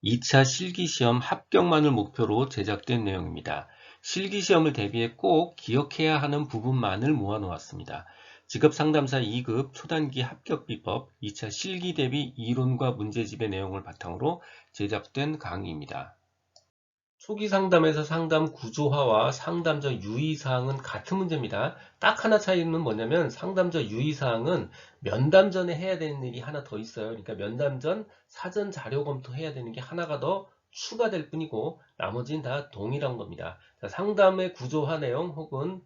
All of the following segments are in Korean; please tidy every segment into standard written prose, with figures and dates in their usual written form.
2차 실기시험 합격만을 목표로 제작된 내용입니다. 실기시험을 대비해 꼭 기억해야 하는 부분만을 모아놓았습니다. 직업상담사 2급 초단기 합격 비법 2차 실기 대비 이론과 문제집의 내용을 바탕으로 제작된 강의입니다. 초기 상담에서 상담 구조화와 상담자 유의사항은 같은 문제입니다. 딱 하나 차이는 뭐냐면 상담자 유의사항은 면담 전에 해야 되는 일이 하나 더 있어요. 그러니까 면담 전 사전 자료 검토해야 되는 게 하나가 더 추가될 뿐이고 나머지는 다 동일한 겁니다. 자, 상담의 구조화 내용 혹은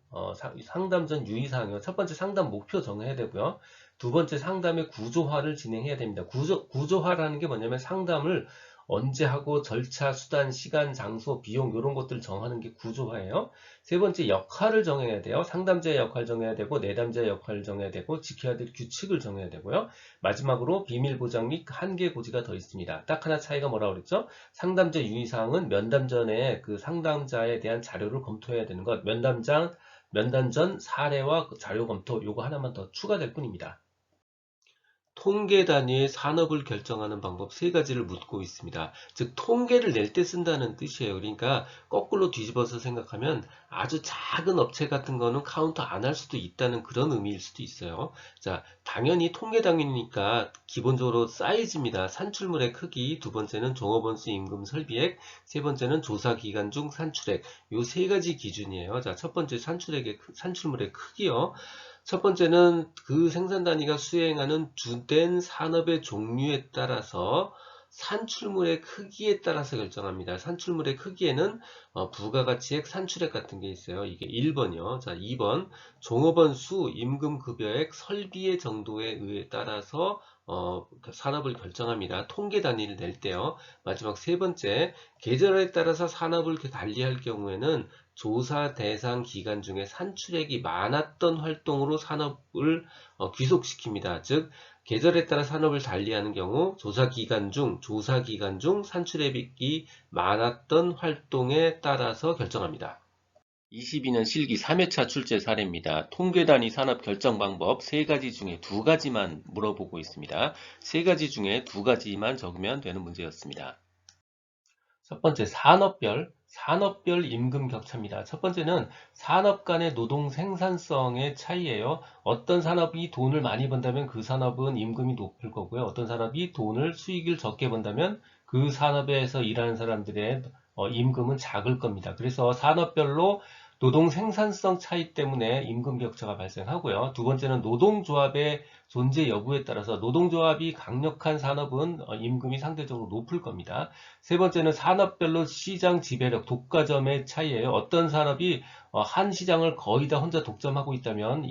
상담 전 유의사항이요. 첫 번째 상담 목표 정해야 되고요. 두 번째 상담의 구조화를 진행해야 됩니다. 구조화라는 게 뭐냐면 상담을 언제 하고 절차, 수단, 시간, 장소, 비용 이런 것들을 정하는 게 구조화예요. 세 번째 역할을 정해야 돼요. 상담자의 역할 정해야 되고 내담자의 역할을 정해야 되고 지켜야 될 규칙을 정해야 되고요. 마지막으로 비밀 보장 및 한계 고지가 더 있습니다. 딱 하나 차이가 뭐라고 그랬죠? 상담자 유의사항은 면담 전에 그 상담자에 대한 자료를 검토해야 되는 것, 면담 전 사례와 자료 검토 요거 하나만 더 추가될 뿐입니다. 통계 단위의 산업을 결정하는 방법 세 가지를 묻고 있습니다. 즉 통계를 낼 때 쓴다는 뜻이에요. 그러니까 거꾸로 뒤집어서 생각하면 아주 작은 업체 같은 거는 카운트 안 할 수도 있다는 그런 의미일 수도 있어요. 자, 당연히 통계 단위니까 기본적으로 사이즈입니다. 산출물의 크기, 두 번째는 종업원수 임금 설비액, 세 번째는 조사 기간 중 산출액. 요 세 가지 기준이에요. 자, 첫 번째 산출물의 크기요. 첫 번째는 그 생산 단위가 수행하는 주된 산업의 종류에 따라서 산출물의 크기에 따라서 결정합니다. 산출물의 크기에는 부가가치액, 산출액 같은 게 있어요. 이게 1번이요. 자, 2번 종업원 수, 임금급여액, 설비의 정도에 의해 따라서 산업을 결정합니다. 통계 단위를 낼 때요. 마지막 세 번째, 계절에 따라서 산업을 달리할 경우에는 조사 대상 기간 중에 산출액이 많았던 활동으로 산업을 귀속시킵니다. 즉, 계절에 따라 산업을 달리하는 경우 조사 기간 중 산출액이 많았던 활동에 따라서 결정합니다. 22년 실기 3회차 출제 사례입니다. 통계 단위 산업 결정 방법 3가지 중에 2가지만 물어보고 있습니다. 3가지 중에 2가지만 적으면 되는 문제였습니다. 첫 번째, 산업별 임금 격차입니다. 첫 번째는 산업 간의 노동 생산성의 차이예요. 어떤 산업이 돈을 많이 번다면 그 산업은 임금이 높을 거고요. 어떤 산업이 수익을 적게 번다면 그 산업에서 일하는 사람들의 임금은 작을 겁니다. 그래서 산업별로 노동 생산성 차이 때문에 임금 격차가 발생하고요. 두 번째는 노동조합의 존재 여부에 따라서 노동조합이 강력한 산업은 임금이 상대적으로 높을 겁니다. 세 번째는 산업별로 시장 지배력, 독과점의 차이예요. 어떤 산업이 한 시장을 거의 다 혼자 독점하고 있다면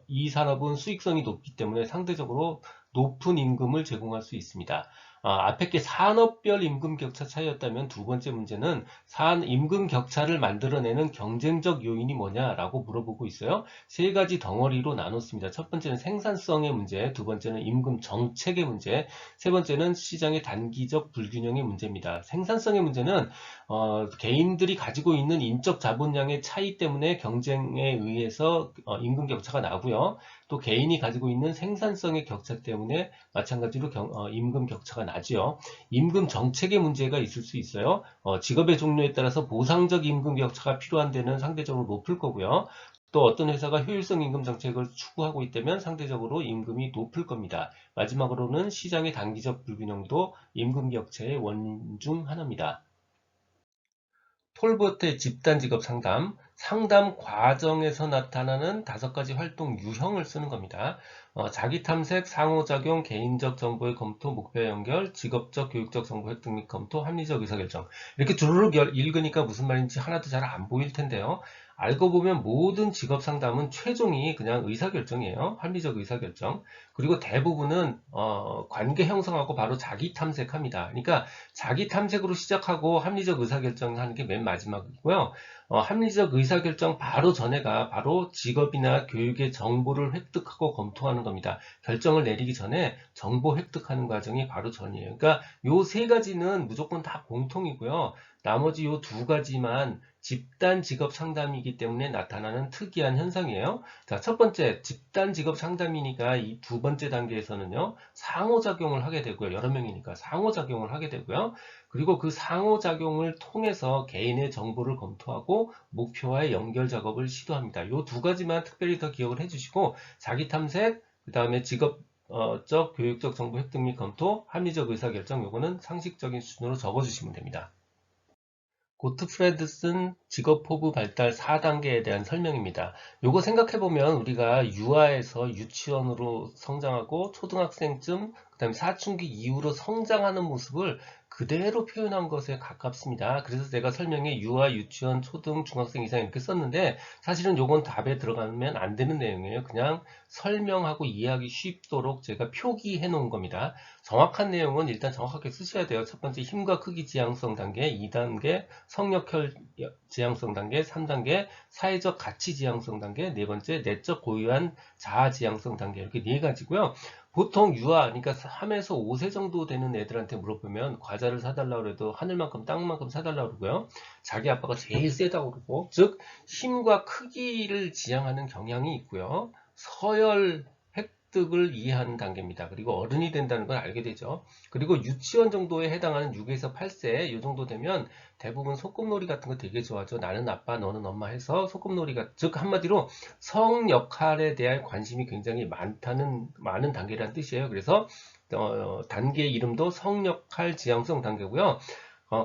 이 산업은 수익성이 높기 때문에 상대적으로 높은 임금을 제공할 수 있습니다. 앞에 게 산업별 임금 격차 차이였다면 두 번째 문제는 임금 격차를 만들어내는 경쟁적 요인이 뭐냐라고 물어보고 있어요. 세 가지 덩어리로 나눴습니다. 첫 번째는 생산성의 문제, 두 번째는 임금 정책의 문제, 세 번째는 시장의 단기적 불균형의 문제입니다. 생산성의 문제는 개인들이 가지고 있는 인적 자본량의 차이 때문에 경쟁에 의해서 임금 격차가 나고요. 또 개인이 가지고 있는 생산성의 격차 때문에 마찬가지로 임금 격차가 나지요. 임금 정책의 문제가 있을 수 있어요. 직업의 종류에 따라서 보상적 임금 격차가 필요한 데는 상대적으로 높을 거고요. 또 어떤 회사가 효율성 임금 정책을 추구하고 있다면 상대적으로 임금이 높을 겁니다. 마지막으로는 시장의 단기적 불균형도 임금 격차의 원인 중 하나입니다. 톨버트의 집단 직업 상담, 상담 과정에서 나타나는 5가지 활동 유형을 쓰는 겁니다. 자기 탐색, 상호작용, 개인적 정보의 검토, 목표 연결, 직업적, 교육적 정보 획득 및 검토, 합리적 의사결정. 이렇게 주르륵 읽으니까 무슨 말인지 하나도 잘 안 보일 텐데요. 알고 보면 모든 직업 상담은 최종이 그냥 의사결정이에요. 합리적 의사결정. 그리고 대부분은 관계 형성하고 바로 자기 탐색합니다. 그러니까 자기 탐색으로 시작하고 합리적 의사결정하는 게 맨 마지막이고요. 합리적 의사결정 바로 전에가 바로 직업이나 교육의 정보를 획득하고 검토하는 겁니다. 결정을 내리기 전에 정보 획득하는 과정이 바로 전이에요. 그러니까 요 세 가지는 무조건 다 공통이고요. 나머지 요 두 가지만 집단 직업 상담이기 때문에 나타나는 특이한 현상이에요. 자, 첫 번째, 집단 직업 상담이니까 이 두 번째 단계에서는요, 상호작용을 하게 되고요. 여러 명이니까 상호작용을 하게 되고요. 그리고 그 상호작용을 통해서 개인의 정보를 검토하고 목표와의 연결 작업을 시도합니다. 요 두 가지만 특별히 더 기억을 해주시고, 자기 탐색, 그 다음에 직업적, 교육적 정보 획득 및 검토, 합리적 의사결정, 요거는 상식적인 수준으로 적어주시면 됩니다. 고트프레드슨 직업포부 발달 4단계에 대한 설명입니다. 요거 생각해보면 우리가 유아에서 유치원으로 성장하고 초등학생쯤, 그 다음에 사춘기 이후로 성장하는 모습을 그대로 표현한 것에 가깝습니다. 그래서 제가 설명에 유아, 유치원, 초등, 중학생 이상 이렇게 썼는데 사실은 요건 답에 들어가면 안 되는 내용이에요. 그냥 설명하고 이해하기 쉽도록 제가 표기해 놓은 겁니다. 정확한 내용은 일단 정확하게 쓰셔야 돼요. 첫 번째 힘과 크기 지향성 단계, 2단계 성역혈 지향성 단계, 3단계 사회적 가치 지향성 단계, 네 번째 내적 고유한 자아 지향성 단계 이렇게 네 가지고요. 보통 유아, 그러니까 3에서 5세 정도 되는 애들한테 물어보면 과자를 사달라고 해도 하늘만큼 땅만큼 사달라고 그러고요. 자기 아빠가 제일 세다고 그러고, 즉 힘과 크기를 지향하는 경향이 있고요. 서열 획득을 이해하는 단계입니다. 그리고 어른이 된다는 걸 알게 되죠. 그리고 유치원 정도에 해당하는 6에서 8세 이 정도 되면 대부분 소꿉놀이 같은 거 되게 좋아하죠. 나는 아빠, 너는 엄마 해서 소꿉놀이가, 즉 한마디로 성 역할에 대한 관심이 굉장히 많은 단계라는 뜻이에요. 그래서 단계 이름도 성역할 지향성 단계고요.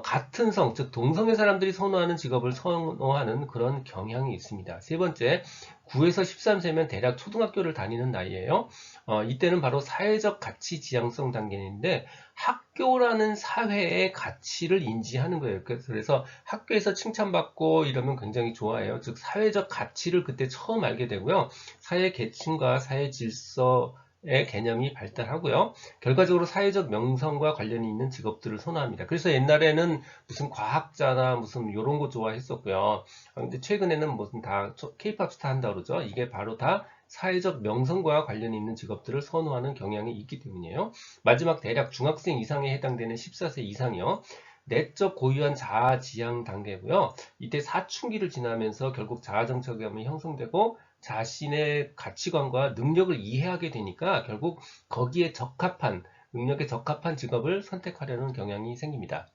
같은 성, 즉 동성의 사람들이 선호하는 직업을 선호하는 그런 경향이 있습니다. 세 번째, 9에서 13세면 대략 초등학교를 다니는 나이예요. 이때는 바로 사회적 가치 지향성 단계인데 학교라는 사회의 가치를 인지하는 거예요. 그래서 학교에서 칭찬받고 이러면 굉장히 좋아해요. 즉 사회적 가치를 그때 처음 알게 되고요. 사회 계층과 사회 질서 의 개념이 발달하고요. 결과적으로 사회적 명성과 관련이 있는 직업들을 선호합니다. 그래서 옛날에는 무슨 과학자나 무슨 이런 거 좋아했었고요. 근데 최근에는 무슨 다 K-팝 스타 한다 그러죠. 이게 바로 다 사회적 명성과 관련이 있는 직업들을 선호하는 경향이 있기 때문이에요. 마지막 대략 중학생 이상에 해당되는 14세 이상이요. 내적 고유한 자아 지향 단계고요. 이때 사춘기를 지나면서 결국 자아 정체감이 형성되고 자신의 가치관과 능력을 이해하게 되니까 결국 거기에 적합한, 능력에 적합한 직업을 선택하려는 경향이 생깁니다.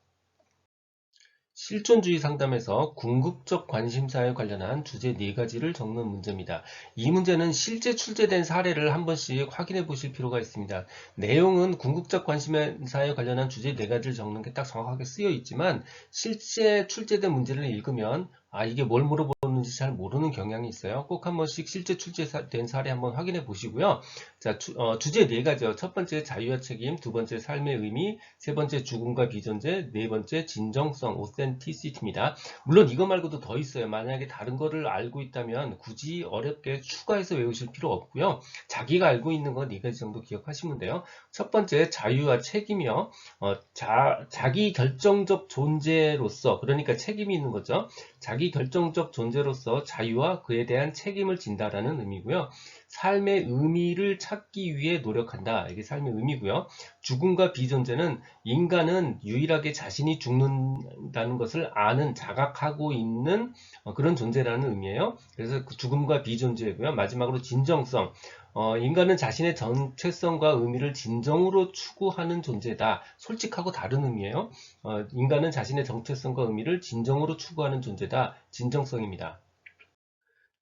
실존주의 상담에서 궁극적 관심사에 관련한 주제 4가지를 적는 문제입니다. 이 문제는 실제 출제된 사례를 한 번씩 확인해 보실 필요가 있습니다. 내용은 궁극적 관심사에 관련한 주제 4가지를 적는 게 딱 정확하게 쓰여 있지만 실제 출제된 문제를 읽으면 이게 뭘 물어보는지 잘 모르는 경향이 있어요. 꼭 한 번씩 실제 출제된 사례 한번 확인해 보시고요. 자, 주제 4가지요. 첫 번째 자유와 책임, 두 번째 삶의 의미, 세 번째 죽음과 비존재, 네 번째 진정성, authenticity입니다. 물론 이거 말고도 더 있어요. 만약에 다른 거를 알고 있다면 굳이 어렵게 추가해서 외우실 필요 없고요. 자기가 알고 있는 거 4가지 정도 기억하시면 돼요. 첫 번째 자유와 책임이요. 자기 결정적 존재로서, 그러니까 책임이 있는 거죠. 자기 결정적 존재로서 자유와 그에 대한 책임을 진다라는 의미고요. 삶의 의미를 찾기 위해 노력한다. 이게 삶의 의미고요. 죽음과 비존재는 인간은 유일하게 자신이 죽는다는 것을 아는, 자각하고 있는 그런 존재라는 의미예요. 그래서 그 죽음과 비존재고요. 마지막으로 진정성. 인간은 자신의 정체성과 의미를 진정으로 추구하는 존재다. 솔직하고 다른 의미예요. 인간은 자신의 정체성과 의미를 진정으로 추구하는 존재다. 진정성입니다.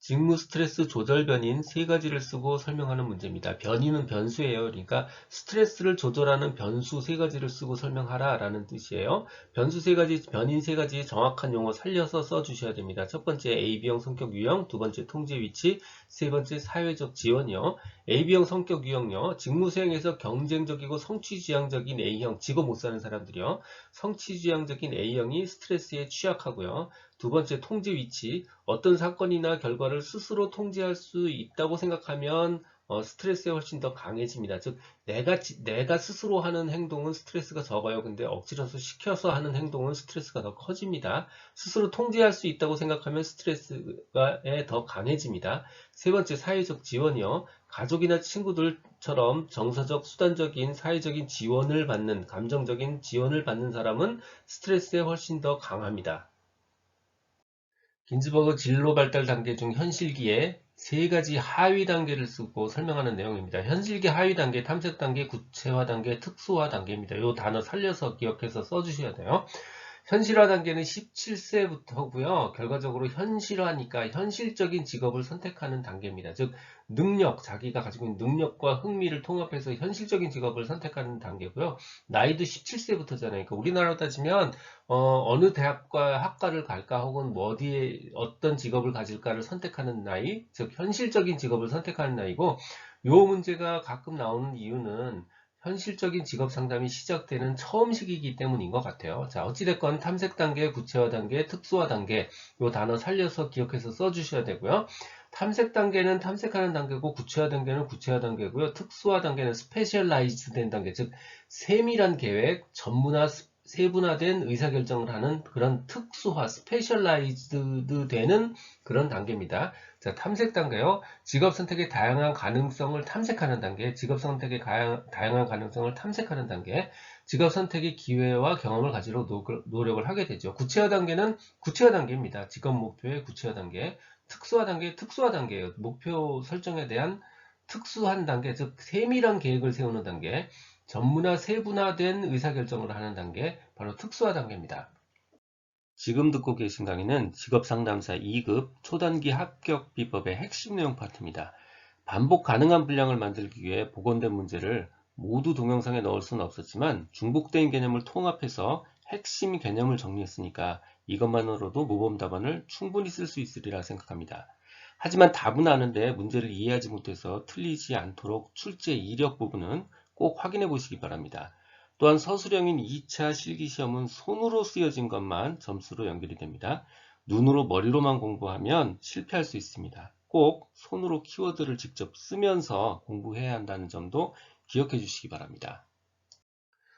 직무 스트레스 조절 변인 3가지를 쓰고 설명하는 문제입니다. 변인은 변수예요. 그러니까 스트레스를 조절하는 변수 3가지를 쓰고 설명하라 라는 뜻이에요. 변수 3가지, 변인 3가지 정확한 용어 살려서 써주셔야 됩니다. 첫 번째 AB형 성격 유형, 두 번째 통제 위치, 세 번째 사회적 지원이요. AB형 성격 유형요. 직무 수행에서 경쟁적이고 성취지향적인 A형, 직업 못 사는 사람들이요. 성취지향적인 A형이 스트레스에 취약하고요. 두 번째 통제 위치, 어떤 사건이나 결과를 스스로 통제할 수 있다고 생각하면 스트레스에 훨씬 더 강해집니다. 즉 내가 스스로 하는 행동은 스트레스가 적어요. 근데 억지로서 시켜서 하는 행동은 스트레스가 더 커집니다. 스스로 통제할 수 있다고 생각하면 스트레스가 더 강해집니다. 세 번째 사회적 지원이요. 가족이나 친구들처럼 정서적, 수단적인, 사회적인 지원을 받는, 감정적인 지원을 받는 사람은 스트레스에 훨씬 더 강합니다. 긴즈버그 진로 발달 단계 중 현실기에 세 가지 하위 단계를 쓰고 설명하는 내용입니다. 현실기 하위 단계, 탐색 단계, 구체화 단계, 특수화 단계입니다. 이 단어 살려서 기억해서 써주셔야 돼요. 현실화 단계는 17세부터고요. 결과적으로 현실화니까 현실적인 직업을 선택하는 단계입니다. 즉 능력, 자기가 가지고 있는 능력과 흥미를 통합해서 현실적인 직업을 선택하는 단계고요. 나이도 17세부터잖아요. 그러니까 우리나라로 따지면 어느 대학과 학과를 갈까 혹은 뭐 어디에 어떤 직업을 가질까를 선택하는 나이, 즉 현실적인 직업을 선택하는 나이고, 요 문제가 가끔 나오는 이유는 현실적인 직업 상담이 시작되는 처음 시기이기 때문인 것 같아요. 자, 어찌됐건 탐색 단계, 구체화 단계, 특수화 단계, 요 단어 살려서 기억해서 써주셔야 되고요. 탐색 단계는 탐색하는 단계고, 구체화 단계는 구체화 단계고요. 특수화 단계는 스페셜라이즈드 된 단계, 즉 세밀한 계획, 전문화, 세분화된 의사결정을 하는 그런 특수화, 스페셜라이즈드 되는 그런 단계입니다. 자, 탐색 단계요. 직업 선택의 다양한 가능성을 탐색하는 단계, 직업 선택의 다양한 가능성을 탐색하는 단계, 직업 선택의 기회와 경험을 가지려 노력을 하게 되죠. 구체화 단계는 구체화 단계입니다. 직업 목표의 구체화 단계, 특수화 단계, 특수화 단계예요. 목표 설정에 대한 특수한 단계, 즉 세밀한 계획을 세우는 단계, 전문화, 세분화된 의사결정을 하는 단계, 바로 특수화 단계입니다. 지금 듣고 계신 강의는 직업상담사 2급 초단기 합격 비법의 핵심 내용 파트입니다. 반복 가능한 분량을 만들기 위해 복원된 문제를 모두 동영상에 넣을 수는 없었지만 중복된 개념을 통합해서 핵심 개념을 정리했으니까 이것만으로도 모범 답안을 충분히 쓸 수 있으리라 생각합니다. 하지만 답은 아는데 문제를 이해하지 못해서 틀리지 않도록 출제 이력 부분은 꼭 확인해 보시기 바랍니다. 또한 서술형인 2차 실기시험은 손으로 쓰여진 것만 점수로 연결이 됩니다. 눈으로 머리로만 공부하면 실패할 수 있습니다. 꼭 손으로 키워드를 직접 쓰면서 공부해야 한다는 점도 기억해 주시기 바랍니다.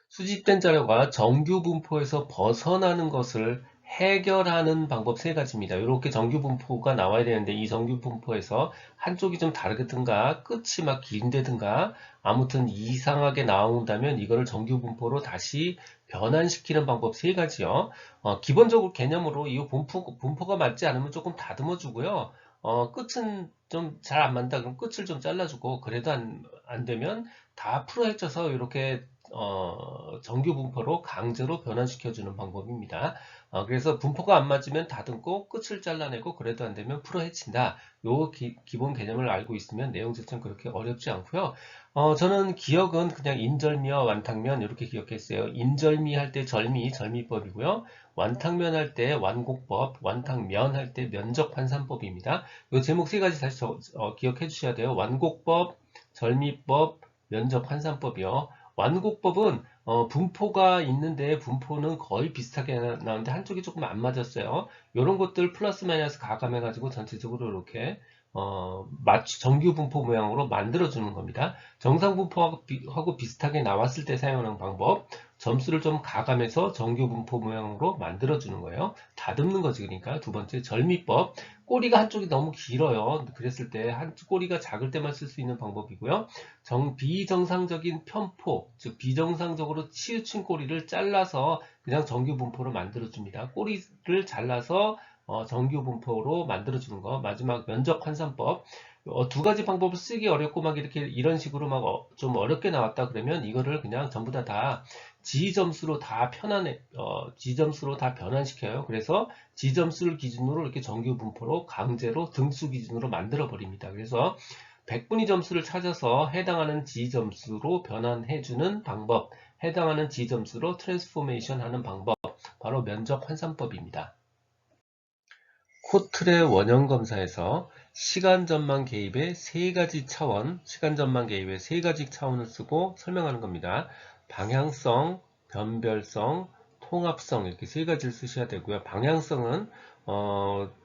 수집된 자료가 정규 분포에서 벗어나는 것을 해결하는 방법 세 가지입니다. 이렇게 정규 분포가 나와야 되는데 이 정규 분포에서 한쪽이 좀 다르든가 끝이 막 긴데든가 아무튼 이상하게 나온다면 이거를 정규 분포로 다시 변환시키는 방법 세 가지요. 기본적으로 개념으로 이 분포가 맞지 않으면 조금 다듬어 주고요. 끝은 좀 잘 안 맞다 그럼 끝을 좀 잘라주고 그래도 안 되면 다 풀어헤쳐서 이렇게 정규 분포로 강제로 변환시켜주는 방법입니다. 그래서 분포가 안 맞으면 다듬고 끝을 잘라내고 그래도 안 되면 풀어 헤친다. 요 기본 개념을 알고 있으면 내용 자체는 그렇게 어렵지 않고요. 저는 기억은 그냥 인절미와 완탕면 이렇게 기억했어요. 인절미 할 때 절미법이고요. 완탕면 할 때 완곡법, 완탕면 할 때 면적환산법입니다. 이 제목 세 가지 다시 기억해 주셔야 돼요. 완곡법, 절미법, 면적환산법이요. 완곡법은 분포가 있는데 분포는 거의 비슷하게 나오는데 한쪽이 조금 안 맞았어요. 이런 것들 플러스 마이너스 가감해 가지고 전체적으로 이렇게 정규 분포 모양으로 만들어 주는 겁니다. 정상 분포하고 비슷하게 나왔을 때 사용하는 방법, 점수를 좀 가감해서 정규 분포 모양으로 만들어 주는 거예요. 다듬는 거지. 그러니까 두 번째 절미법, 꼬리가 한쪽이 너무 길어요. 그랬을 때 한 꼬리가 작을 때만 쓸 수 있는 방법이고요. 비정상적인 편포, 즉 비정상적으로 치우친 꼬리를 잘라서 그냥 정규 분포로 만들어 줍니다. 꼬리를 잘라서 정규 분포로 만들어 주는 거. 마지막 면적 환산법. 두 가지 방법을 쓰기 어렵고 막 이렇게 이런 식으로 막 좀 어렵게 나왔다 그러면 이거를 그냥 전부 다 지점수로 다 지점수로 다 변환시켜요. 그래서 지점수를 기준으로 이렇게 정규 분포로 강제로 등수 기준으로 만들어 버립니다. 그래서 100분위 점수를 찾아서 해당하는 지점수로 변환해주는 방법, 해당하는 지점수로 트랜스포메이션 하는 방법, 바로 면적 환산법입니다. 코틀의 원형 검사에서 시간 전망 개입의 세 가지 차원, 시간 전망 개입의 세 가지 차원을 쓰고 설명하는 겁니다. 방향성, 변별성, 통합성 이렇게 세 가지를 쓰셔야 되고요. 방향성은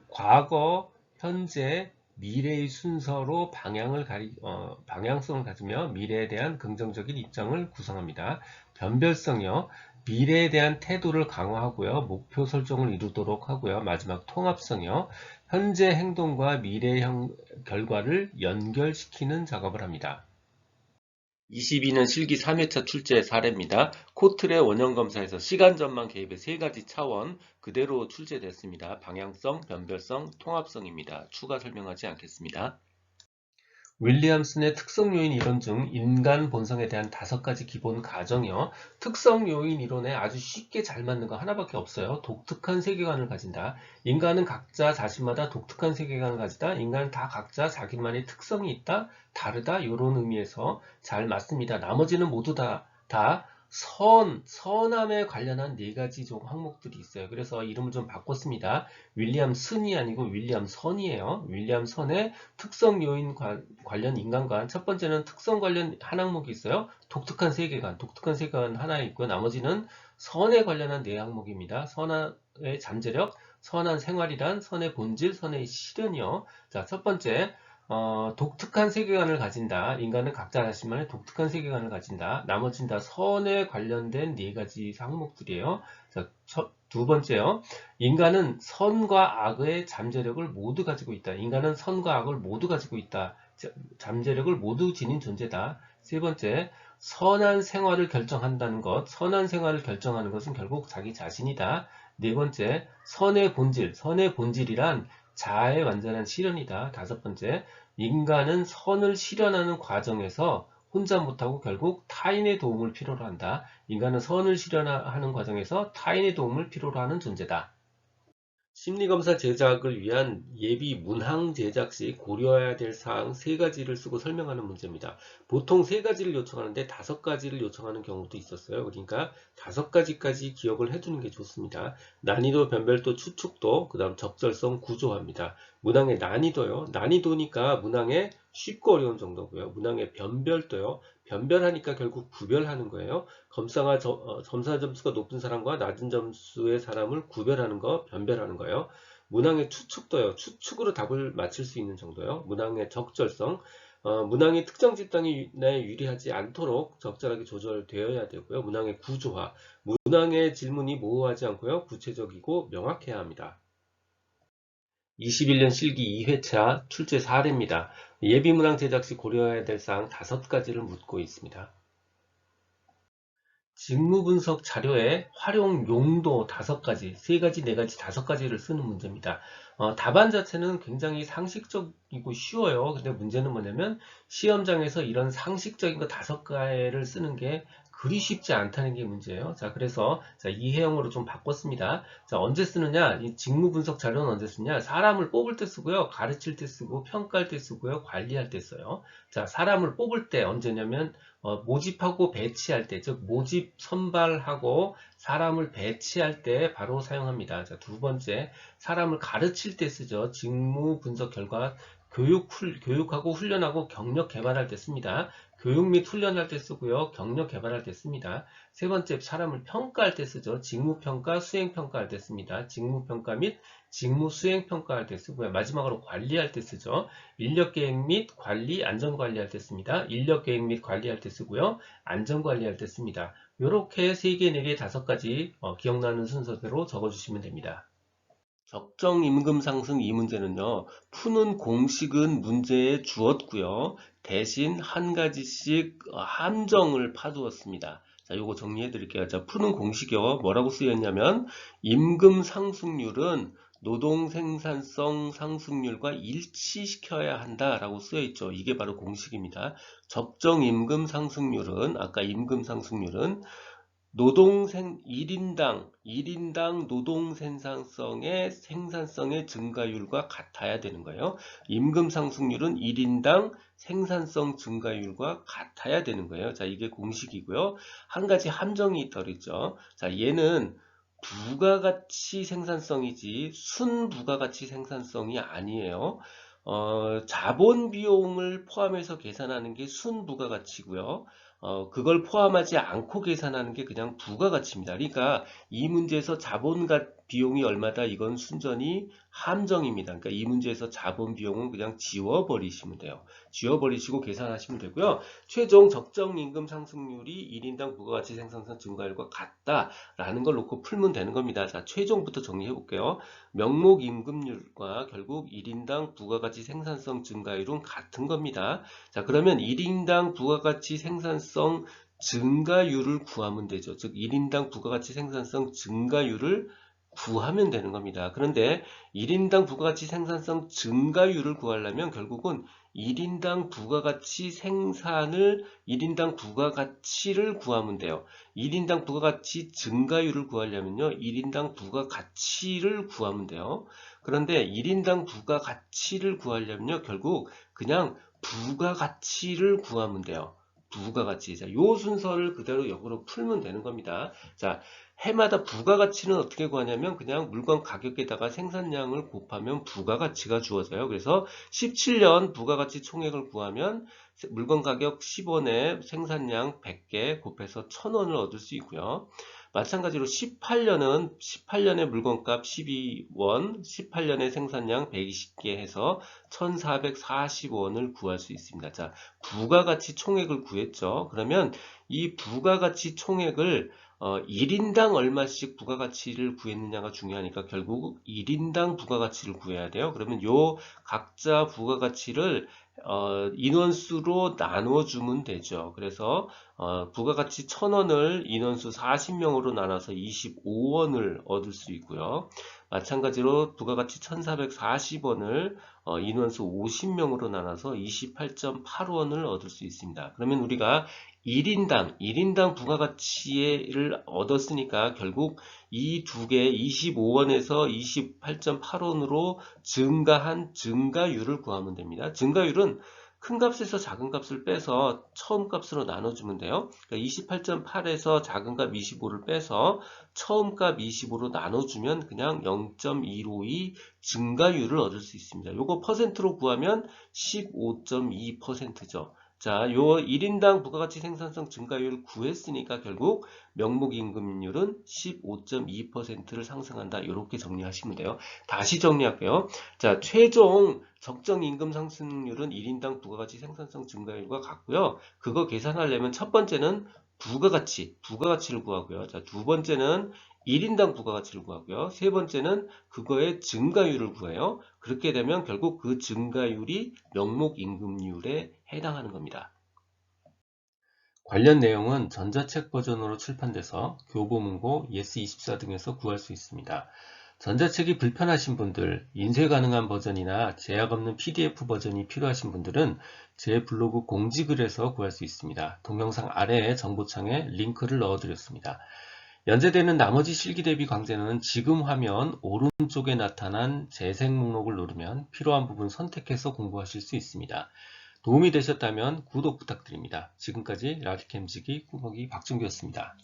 과거, 현재, 미래의 순서로 방향성을 가지며 미래에 대한 긍정적인 입장을 구성합니다. 변별성이요. 미래에 대한 태도를 강화하고요. 목표 설정을 이루도록 하고요. 마지막 통합성이요. 현재 행동과 미래 결과를 연결시키는 작업을 합니다. 22년 실기 3회차 출제 사례입니다. 코틀의 원형검사에서 시간전망 개입의 세 가지 차원 그대로 출제됐습니다. 방향성, 변별성, 통합성입니다. 추가 설명하지 않겠습니다. 윌리엄슨의 특성 요인 이론 중 인간 본성에 대한 5가지 기본 가정이요. 특성 요인 이론에 아주 쉽게 잘 맞는 거 하나밖에 없어요. 독특한 세계관을 가진다. 인간은 각자 자신마다 독특한 세계관을 가지다. 인간은 다 각자 자기만의 특성이 있다. 다르다. 이런 의미에서 잘 맞습니다. 나머지는 모두 다 선함에 관련한 4가지 항목들이 있어요. 그래서 이름을 좀 바꿨습니다. 윌리엄슨이 아니고 윌리엄 선이에요. 윌리엄 선의 특성 요인 관련 인간관. 첫 번째는 특성 관련 한 항목이 있어요. 독특한 세계관 하나 있고요. 나머지는 선에 관련한 4항목입니다. 선의 잠재력, 선한 생활이란, 선의 본질, 선의 실현이요. 자, 첫 번째. 독특한 세계관을 가진다. 인간은 각자 자신만의 독특한 세계관을 가진다. 나머지는 다 선에 관련된 4가지 항목들이에요. 자, 두 번째요. 인간은 선과 악의 잠재력을 모두 가지고 있다. 인간은 선과 악을 모두 가지고 있다. 잠재력을 모두 지닌 존재다. 세 번째, 선한 생활을 결정한다는 것. 선한 생활을 결정하는 것은 결국 자기 자신이다. 네 번째, 선의 본질이란 자아의 완전한 실현이다. 5번째, 인간은 선을 실현하는 과정에서 혼자 못하고 결국 타인의 도움을 필요로 한다. 인간은 선을 실현하는 과정에서 타인의 도움을 필요로 하는 존재다. 심리검사 제작을 위한 예비 문항 제작 시 고려해야 될 사항 3가지를 쓰고 설명하는 문제입니다. 보통 3가지를 요청하는데 5가지를 요청하는 경우도 있었어요. 그러니까 5가지까지 기억을 해두는 게 좋습니다. 난이도, 변별도, 추측도, 그 다음 적절성, 구조화입니다. 문항의 난이도요. 난이도니까 문항의 쉽고 어려운 정도고요. 문항의 변별도요. 변별하니까 결국 구별하는 거예요. 점사 점수가 높은 사람과 낮은 점수의 사람을 구별하는 거, 변별하는 거예요. 문항의 추측도요. 추측으로 답을 맞출 수 있는 정도요. 문항의 적절성, 문항이 특정 집단에 유리하지 않도록 적절하게 조절되어야 되고요. 문항의 구조화, 문항의 질문이 모호하지 않고요. 구체적이고 명확해야 합니다. 21년 실기 2회차 출제 사례입니다. 예비문항 제작 시 고려해야 될 사항 5가지를 묻고 있습니다. 직무분석 자료의 활용 용도 5가지, 3가지, 4가지, 5가지를 쓰는 문제입니다. 답안 자체는 굉장히 상식적이고 쉬워요. 근데 문제는 뭐냐면 시험장에서 이런 상식적인 거 5가지를 쓰는 게 그리 쉽지 않다는 게 문제예요. 자, 그래서 이해형으로 좀 바꿨습니다. 자, 언제 쓰느냐? 이 직무분석 자료는 언제 쓰냐? 사람을 뽑을 때 쓰고요. 가르칠 때 쓰고, 평가할 때 쓰고요. 관리할 때 써요. 자, 사람을 뽑을 때 언제냐면 모집하고 배치할 때, 즉 모집 선발하고 사람을 배치할 때 바로 사용합니다. 자, 두 번째, 사람을 가르칠 때 쓰죠. 직무 분석 결과 교육하고 훈련하고 경력 개발할 때 씁니다. 교육 및 훈련할 때 쓰고요. 경력 개발할 때 씁니다. 세 번째, 사람을 평가할 때 쓰죠. 직무평가, 수행평가할 때 씁니다. 직무평가 및 직무 수행평가할 때 쓰고요. 마지막으로 관리할 때 쓰죠. 인력계획 및 관리, 안전관리할 때 씁니다. 인력계획 및 관리할 때 쓰고요. 안전관리할 때 씁니다. 이렇게 3개, 4개, 5가지 기억나는 순서대로 적어주시면 됩니다. 적정 임금 상승 이 문제는요. 푸는 공식은 문제에 주었고요. 대신 한 가지씩 함정을 파두었습니다. 자, 요거 정리해 드릴게요. 자, 푸는 공식이요. 뭐라고 쓰였냐면 임금 상승률은 노동 생산성 상승률과 일치시켜야 한다라고 쓰여 있죠. 이게 바로 공식입니다. 적정 임금 상승률은 아까 임금 상승률은 1인당 노동 생산성의 증가율과 같아야 되는 거예요. 임금 상승률은 1인당 생산성 증가율과 같아야 되는 거예요. 자, 이게 공식이고요. 한 가지 함정이 있다 그랬죠. 자, 얘는 부가가치 생산성이지 순부가가치 생산성이 아니에요. 자본 비용을 포함해서 계산하는 게 순부가가치고요. 그걸 포함하지 않고 계산하는 게 그냥 부가가치입니다. 그러니까 이 문제에서 자본가 비용이 얼마다 이건 순전히 함정입니다. 그러니까 이 문제에서 자본 비용은 그냥 지워버리시면 돼요. 지워버리시고 계산하시면 되고요. 최종 적정 임금 상승률이 1인당 부가가치 생산성 증가율과 같다라는 걸 놓고 풀면 되는 겁니다. 자, 최종부터 정리해 볼게요. 명목 임금률과 결국 1인당 부가가치 생산성 증가율은 같은 겁니다. 자, 그러면 1인당 부가가치 생산성 증가율을 구하면 되죠. 즉 1인당 부가가치 생산성 증가율을 구하면 되는 겁니다. 그런데 1인당 부가가치 생산성 증가율을 구하려면 결국은 1인당 부가가치 생산을 1인당 부가가치를 구하면 돼요. 1인당 부가가치 증가율을 구하려면요. 1인당 부가가치를 구하면 돼요. 그런데 1인당 부가가치를 구하려면요. 결국 그냥 부가가치를 구하면 돼요. 부가가치. 자, 요 순서를 그대로 역으로 풀면 되는 겁니다. 자, 해마다 부가가치는 어떻게 구하냐면 그냥 물건 가격에다가 생산량을 곱하면 부가가치가 주어져요. 그래서 17년 부가가치 총액을 구하면 물건 가격 10원에 생산량 100개 곱해서 1000원을 얻을 수 있고요. 마찬가지로 18년의 물건값 12원, 18년의 생산량 120개 해서 1440원을 구할 수 있습니다. 자, 부가가치 총액을 구했죠. 그러면 이 부가가치 총액을 1인당 얼마씩 부가가치를 구했느냐가 중요하니까 결국 1인당 부가가치를 구해야 돼요. 그러면 요 각자 부가가치를 인원수로 나눠주면 되죠. 그래서 부가가치 1000원을 인원수 40명으로 나눠서 25원을 얻을 수 있고요. 마찬가지로 부가가치 1440원을 인원수 50명으로 나눠서 28.8원을 얻을 수 있습니다. 그러면 우리가 1인당 부가가치를 얻었으니까 결국 이 두 개 25원에서 28.8원으로 증가한 증가율을 구하면 됩니다. 증가율은 큰 값에서 작은 값을 빼서 처음 값으로 나눠주면 돼요. 그러니까 28.8에서 작은 값 25를 빼서 처음 값 25로 나눠주면 그냥 0.152 증가율을 얻을 수 있습니다. 요거 퍼센트로 구하면 15.2%죠. 자, 요 1인당 부가가치 생산성 증가율 구했으니까 결국 명목임금률은 15.2%를 상승한다. 이렇게 정리하시면 돼요. 다시 정리할게요. 자, 최종 적정 임금 상승률은 1인당 부가가치 생산성 증가율과 같고요. 그거 계산하려면 첫 번째는 부가가치를 구하고요. 자, 두 번째는 1인당 부가가치를 구하고요. 세 번째는 그거의 증가율을 구해요. 그렇게 되면 결국 그 증가율이 명목임금률에 해당하는 겁니다. 관련 내용은 전자책 버전으로 출판돼서 교보문고, 예스24 등에서 구할 수 있습니다. 전자책이 불편하신 분들, 인쇄 가능한 버전이나 제약 없는 PDF 버전이 필요하신 분들은 제 블로그 공지글에서 구할 수 있습니다. 동영상 아래에 정보창에 링크를 넣어드렸습니다. 연재되는 나머지 실기 대비 강좌는 지금 화면 오른쪽에 나타난 재생 목록을 누르면 필요한 부분 선택해서 공부하실 수 있습니다. 도움이 되셨다면 구독 부탁드립니다. 지금까지 라디캠지기 꾸벅이 박준규였습니다.